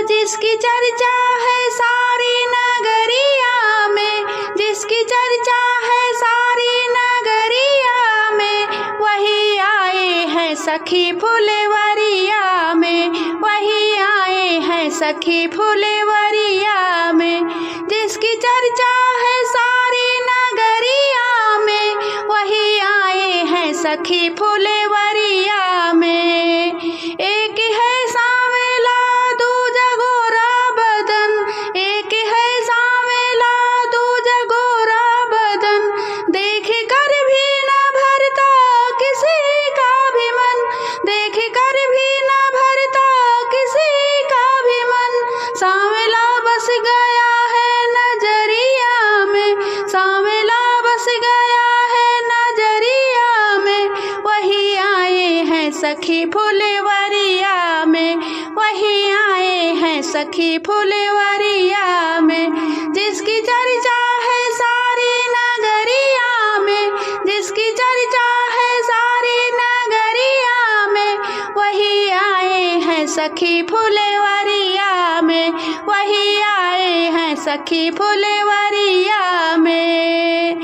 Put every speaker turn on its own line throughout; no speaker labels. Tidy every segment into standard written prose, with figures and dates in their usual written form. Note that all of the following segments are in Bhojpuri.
जिसकी चर्चा है सारी नगरिया में, जिसकी चर्चा है सारी नगरिया में, वही आए हैं सखी फुलवरिया में, वही आए हैं सखी फुलवरिया में। जिसकी चर्चा है सारी नगरिया में, वही आए हैं सखी फुलवरिया में। एक है सांवला दूजा गोरा बदन, एक है सांवला दूजा गोरा बदन, देख कर भी न भरता किसी का भी मन, देख कर भी न भरता किसी का भी मन। सांवला बस गया है नजरिया में, सांवला बस गया है नजरिया में, वही आए हैं सखी फुलवरिया में, वही आए हैं सखी फुलवरिया में। जिसकी चर्चा है सारी नगरिया में, जिसकी चर्चा है सारी नगरिया में, वही आए हैं सखी फुलवरिया में, वही आए हैं सखी फुलवरिया में।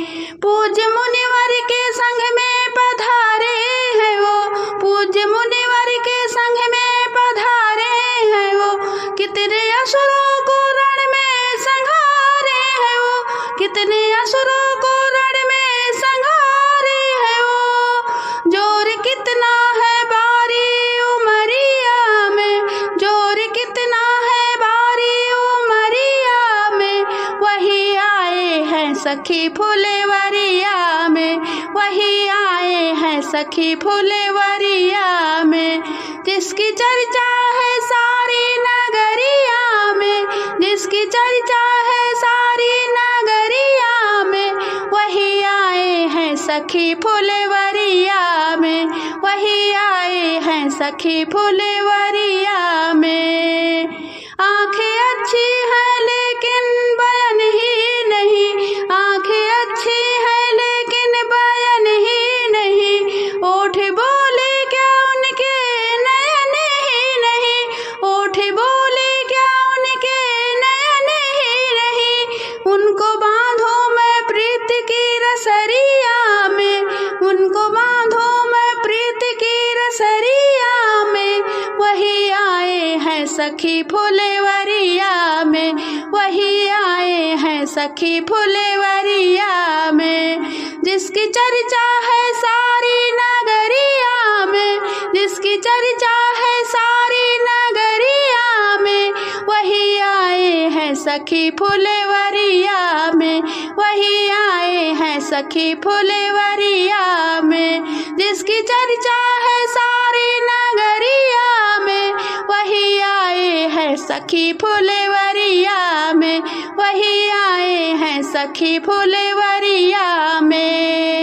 पूज्य मुनिवर के संग में पधारे हैं वो, पूज्य मुनिवर के संग में पधारे हैं वो, कितने असुरों को रण में संहारे हैं वो, कितने असुरों को रण में संहारे हैं वो। जोर कितना है बारी उमरिया में, जोर कितना है बारी उमरिया में, वही आए हैं सखी फुलवरिया में, वही आए हैं सखी फुलवरिया में। जिसकी चर्चा है सारी नगरिया में, जिसकी चर्चा है सारी नगरिया में, वही आए हैं सखी फुलवरिया में, वही आए हैं सखी फुलवरिया में। आंखें अच्छी हैं लेकिन बयान ही नहीं, आंखें अच्छी हैं लेकिन बयान ही नहीं, ओठ बोले क्या उनके नयन ही नहीं, ओठ बोले क्या उनके नयन ही नहीं। उनको बांधो मैं प्रीत की रसरिया में, उनको बांधो मैं प्रीत की रसरिया में, वही आए हैं सखी फुलवरिया में, वही आए हैं सखी फुलवरिया में। जिसकी चर्चा है सारी नगरिया में, जिसकी चर्चा है सारी नगरिया में, वही आए हैं सखी फुलवरिया में, वही आए हैं सखी फुलवरिया में। जिसकी चर्चा है सारी नगरिया में, वही आए हैं सखी फुलवरिया में, वही आए हैं सखी फुलवरिया में।